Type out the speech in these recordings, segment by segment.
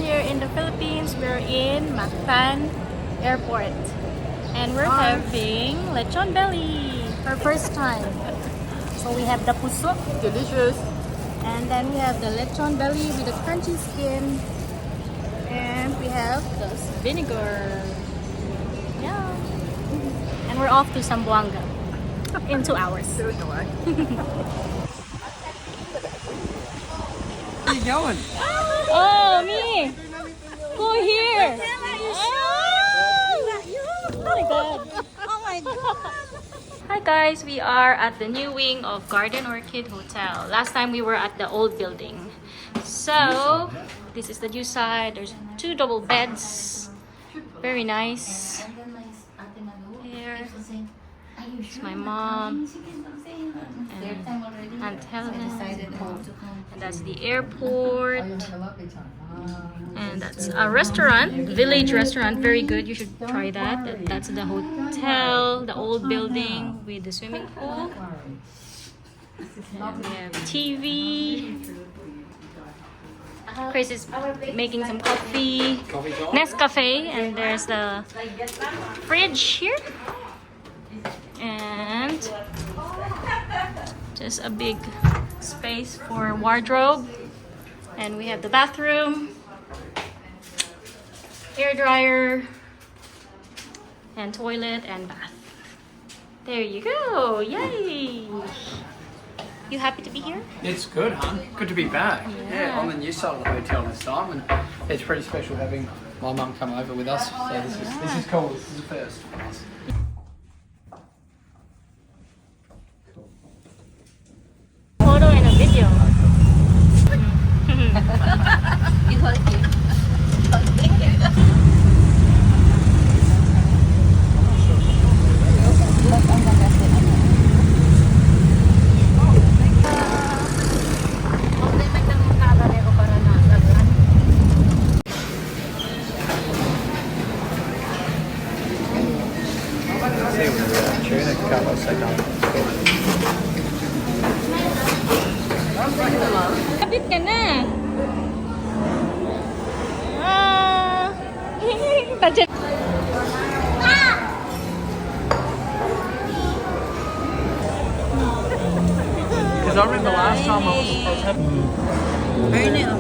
here in the Philippines. We're in Mactan Airport. And we're having lechon belly. Our first time. So we have the puso. Delicious. And then we have the lechon belly with the crunchy skin. And we have the vinegar. Yeah. And we're off to Zamboanga in 2 hours. Where are you going? Oh, me! Go here! Oh my god! Oh my god! Hi guys, we are at the new wing of Garden Orchid Hotel. Last time we were at the old building. So, this is the new side. There's 2 double beds. Very nice. Here. It's my mom. And Aunt Helen. And that's the airport. And that's a restaurant, village restaurant, very good. You should try that. That's the hotel, the old building with the swimming pool. And we have TV. Chris is making some coffee, Nescafe, and there's the fridge here. And just a big space for wardrobe. And we have the bathroom, air dryer, and toilet and bath. There you go! Yay! You happy to be here? It's good, hon. Good to be back. Yeah. On the new side of the hotel this time, and it's pretty special having my mum come over with us. So this is cool. This is the first for us. Photo and a video. Kapit ka na. Budget. Because I remember last time I was having. Very new.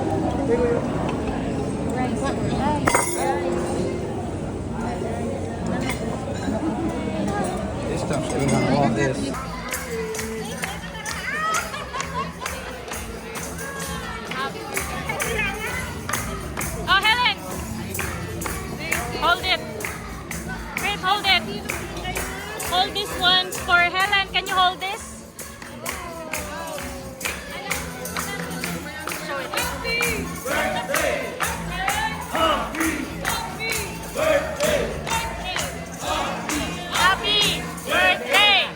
This stuff's good. I like this. Oh, Helen! Hold it. Chris, hold it. Hold this one for Helen. Can you hold this? Show it. Happy birthday!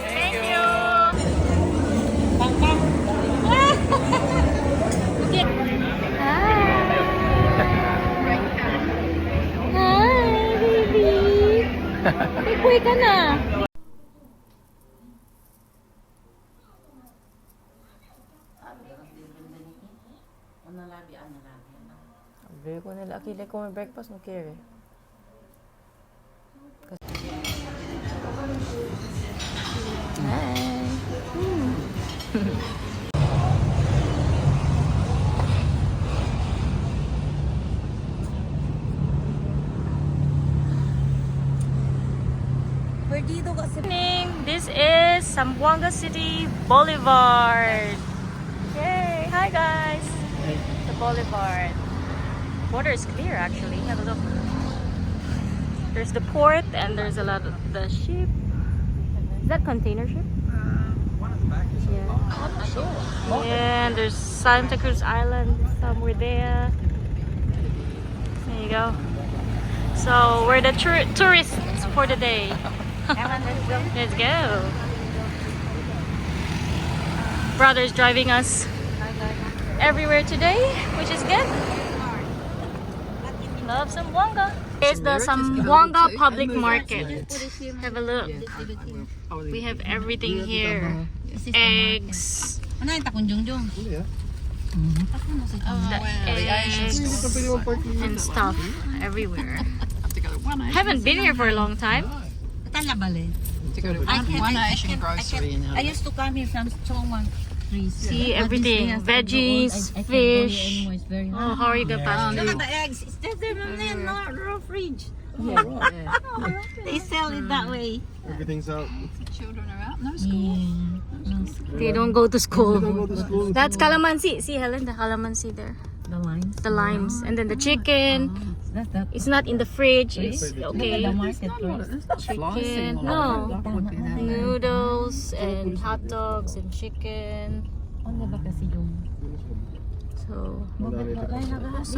Thank you. Hi, baby. Kuy ka na. Very ko nila. Akila ko may breakfast no kere. Perdido kasi. This is Zamboanga City Boulevard. Yay! Hi guys! The Boulevard. Water is clear actually. Have a look. There's the port and there's a lot of the ship. Is that container ship? Yeah. And there's Santa Cruz Island somewhere there. There you go. So we're the tourists for the day. Let's go. Brother's driving us everywhere today, which is good. Love Zamboanga. It's the Zamboanga Public Market. Have a look. We have everything here. Eggs. Ano yung takunjungjung? The eggs and stuff everywhere. Haven't been here for a long time. Talabale. I used to come here from Chongwon. See everything. Veggies, fish. Oh, how are you gonna pass Look through? at the eggs. It's just there, no raw fridge. They sell it that way. Everything's out. They don't go to school. Don't go to school. That's calamansi. See, Helen, the calamansi there. The limes. The limes. And then the chicken. That's the It's not in the fridge. It's okay. marketplace. Chicken. No. Noodles and hot dogs and chicken. Ano ba kasi yung... So, Madami ito.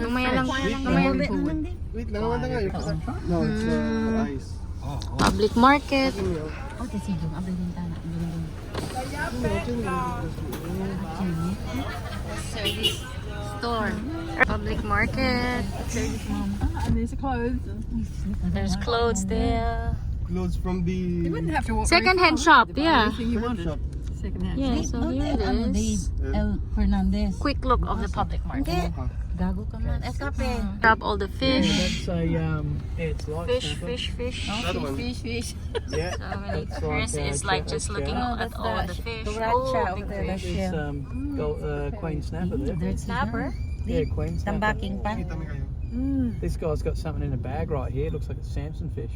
mamaya lang. Wait, nangawan na nga yun. No, it's ice. Public market. Oh, kasi yung abelin tana. Service store. Public market. And there's clothes. There's clothes there. Clothes from the Have to walk Second-hand shop, yeah. you thrift shop. Second-hand. Yeah, so here it is. El Fernandez. Quick look of the public market. Gago ka man. Escape. Grab all the fish. That's a it's like Fish. Another one. Fish. yeah. So many. That's Chris like, is like just that's, looking yeah. at all the fish. Sriracha big over there, fish. the It's shell. Queen snapper there. Snapper. Yeah, Queen snapper. Tambaking pa. Kita mo kayo. This guy's got something in a bag right here. Looks like a Samson fish.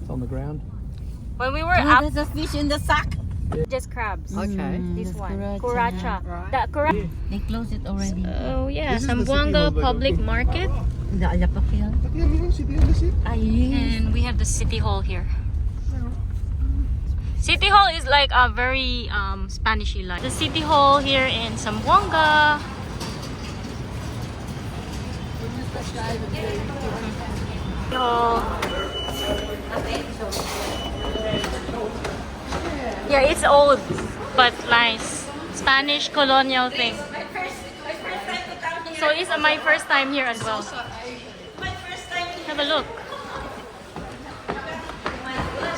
It's on the ground. When we were Oh, up, there's a fish in the sack. just crabs. Okay. This That's one. Kuracha. Kuracha. The kuracha. They closed it already. Oh yeah, This is the Zamboanga City Hall, Public Market. Daalya pa kaya. Pati yan yung city on the sea. Ay, And we have the City Hall here. City Hall is like a very Spanishy like. The City Hall here in Zamboanga. City Hall. Yeah, it's old but nice. Spanish colonial thing. So it's my first time here as well. Have a look.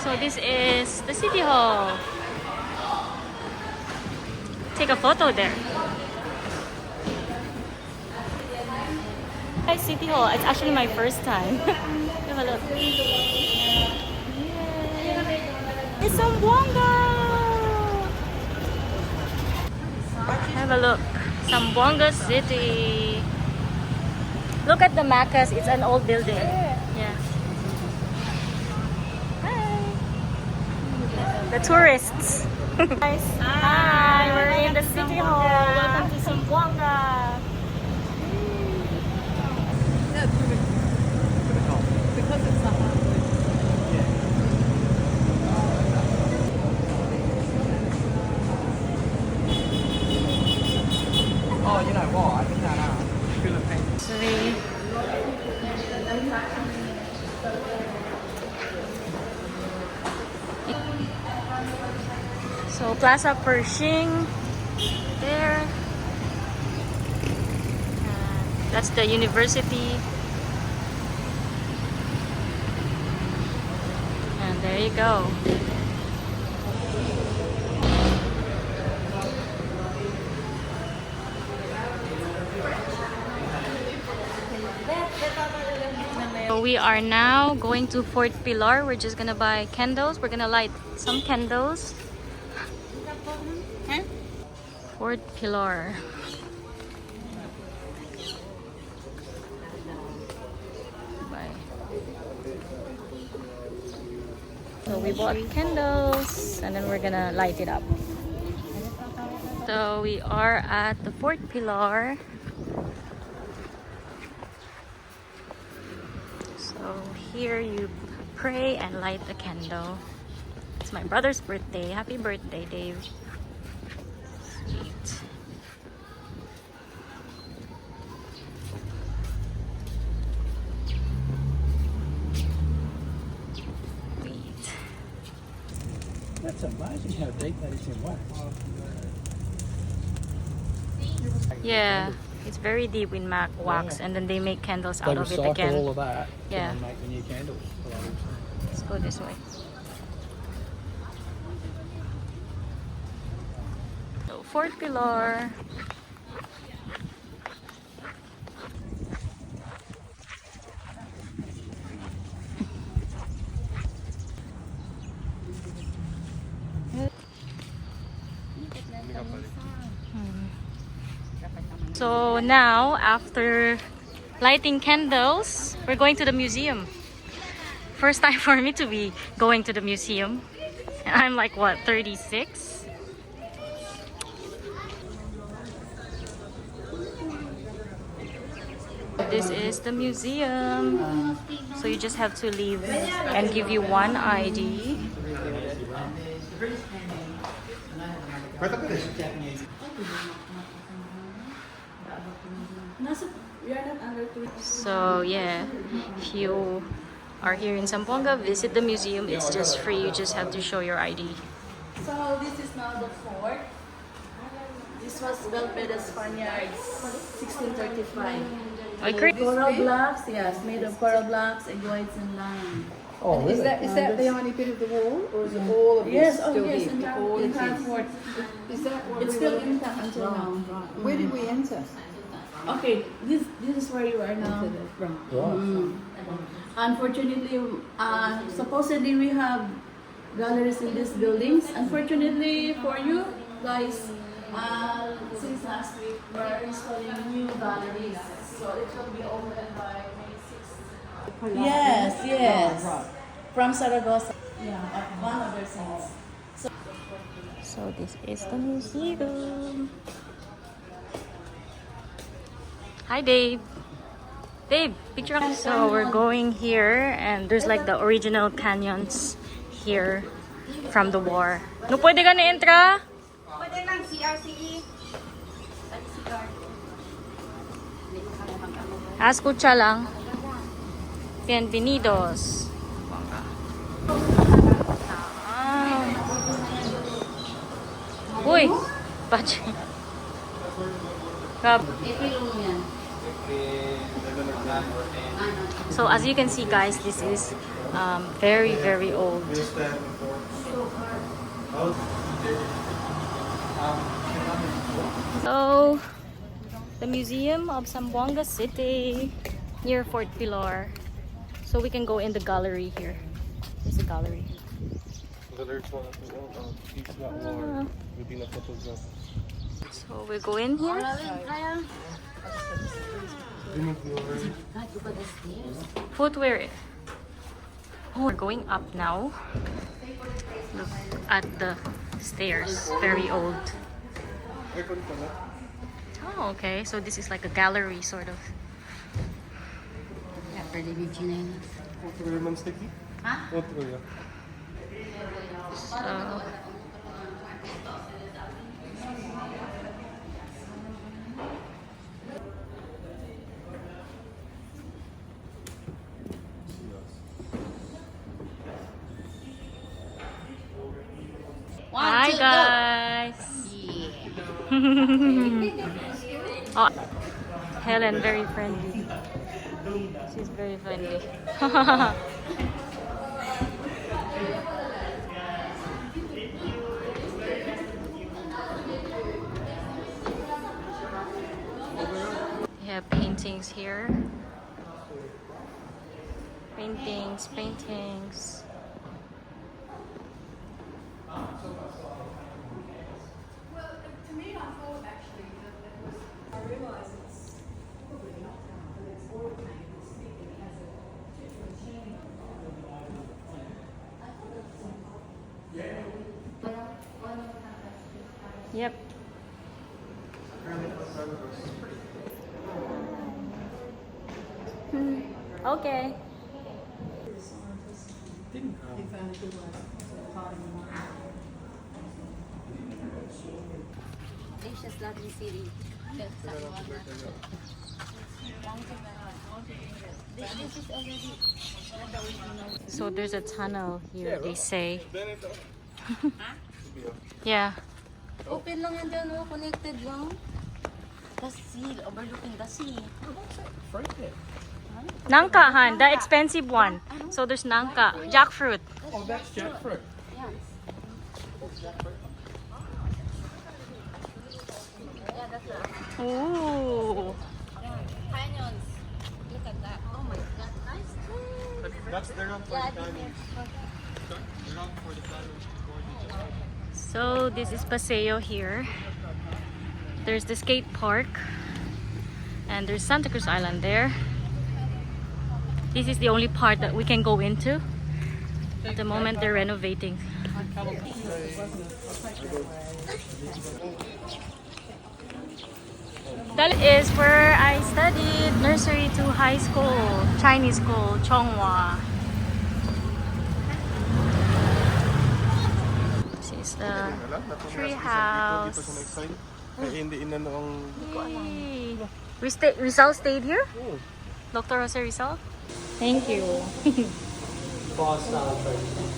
So this is the City Hall. Take a photo there. Hi, City Hall. It's actually my first time. Have a look. It's Zamboanga! Have a look. Zamboanga City. Look at the Macas. It's an old building. Yeah. Hi. The tourists. Guys. Hi. We're in the City Hall. Welcome to Zamboanga. Because it's not Oh, you know what? Philippines. Three. So Plaza Pershing there. That's the university. And there you go. So we are now going to Fort Pilar. We're just gonna buy candles. We're gonna light some candles. Fort Pilar. Bye. So we bought candles and then we're gonna light it up. So we are at the Fort Pilar. So here you pray and light a candle. It's my brother's birthday. Happy birthday, Dave. Sweet. Sweet. That's amazing how deep that is in wax. Yeah. It's very deep in wax, and then they make candles They out of it recycle again. all of that Yeah. to then make the new candles. Let's go this way. So, fourth pillar. So now, after lighting candles, we're going to the museum. First time for me to be going to the museum. And I'm like, what, 36? This is the museum. So you just have to leave and give you one ID. So yeah, if you are here in Zamboanga, visit the museum. It's just free. You just have to show your ID. So this is now the fort. This was built by the Spaniards, 1635. Oh, great. Coral blocks, yes, made of coral blocks, egg whites, and lime. Oh, Is that the only bit of the wall, or is it all of this Yes, still yes, here? All entire it is. fort. Is that what It's we still were- intact until now. Where did we enter? Okay, this is where you are now. Right. Unfortunately, supposedly we have galleries in these buildings. Unfortunately for you guys, since last week we're installing new galleries, so it will be open by May 6th. Yes, yes. From Saragossa. Yeah, one of their scenes. So this is the museum. Hi, Dave. Dave, picture. So we're going here, and there's like the original canyons here from the war. No pwede ka na-entra? Pwede lang CRCE. Escucha lang. Bienvenidos. Ah. Uy! Batch. Grab. So as you can see, guys, this is very, very old. So, the Museum of Zamboanga City near Fort Pilar. So we can go in the gallery here. There's a gallery. So we go in here. Footwear. Oh, we're going up now. Look at the stairs. Very old. Oh, okay. So this is like a gallery, sort of. So, hi guys. Oh, Helen, very friendly. She's very friendly. We have paintings here. Paintings. Yep. Okay. So there's a tunnel here, they say. Yeah. Open lang yan dyan, oh. Connected lang. The sea, overlooking the sea. Nangka, Han, the expensive one. So there's nangka, jackfruit. Oh, that's jackfruit. Ooh. That's they're on 40 diamonds. They're on 40 diamonds. So this is Paseo here. There's the skate park. And there's Santa Cruz Island there. This is the only part that we can go into. At the moment they're renovating. That is where I studied nursery to high school, Chinese school, Chonghua. This is the tree house. Hindi inano ang Yay. Rizal stayed here? Dr. Jose Rizal? Thank you. 5-star treatment.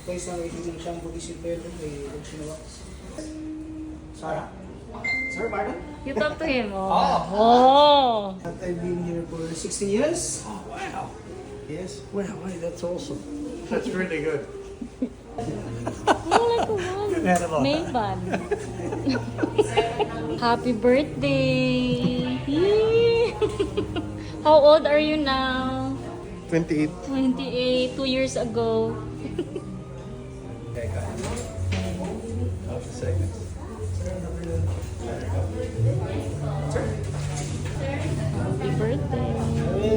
Guys, nakikinig siyang Buddhist Pedro kay Luxinawa. Sarah? Sir, pardon? You talk to him. Oh. I've been here for 16 years. Oh, wow. Yes. Wow, hey, that's awesome. That's really good. Had a lot. Mayban. Happy birthday. Yay. How old are you now? 28. 28, 2 years ago. Okay, go ahead. After seconds. Happy birthday.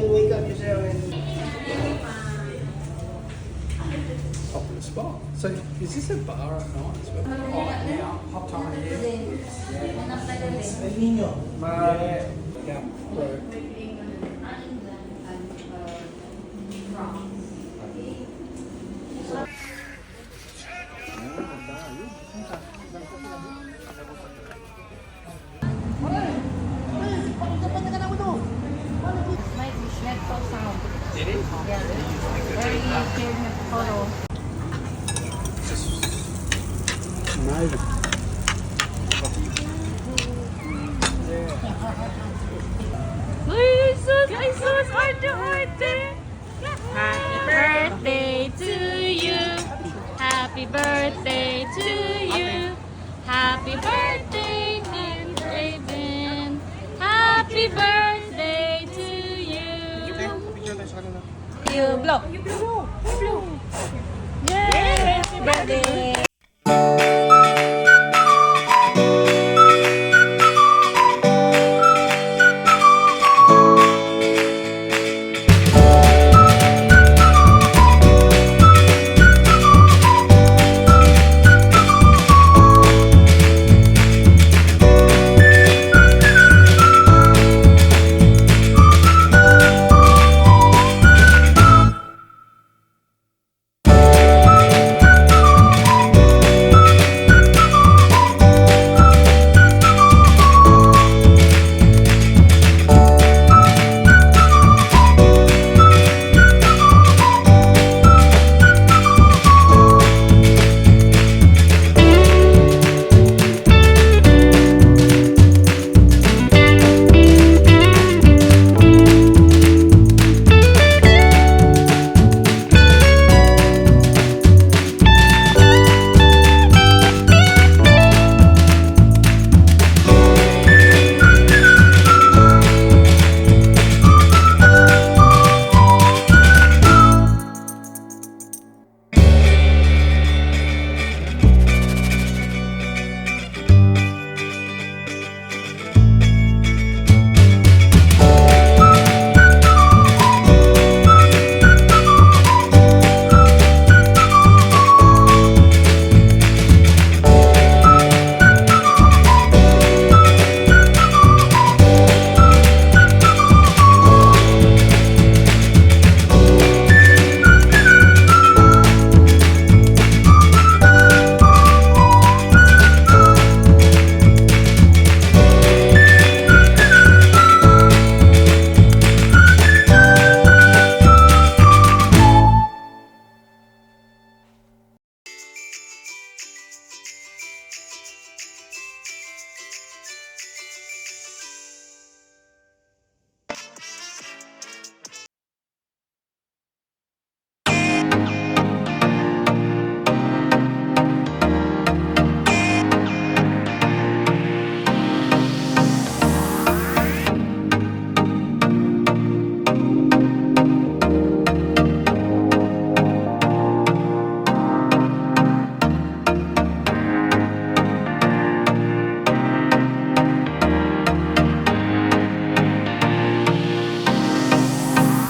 Wake up yourself and Top of the spot. So is this a bar at night as well? Oh, yeah. Hot time of year. El Niño. Yeah. Right. Uy, Jesus, arte. Happy birthday to you. Happy birthday to you. Happy birthday, dear Raven. Happy birthday to you. Picture tayo sa kanila. You blow.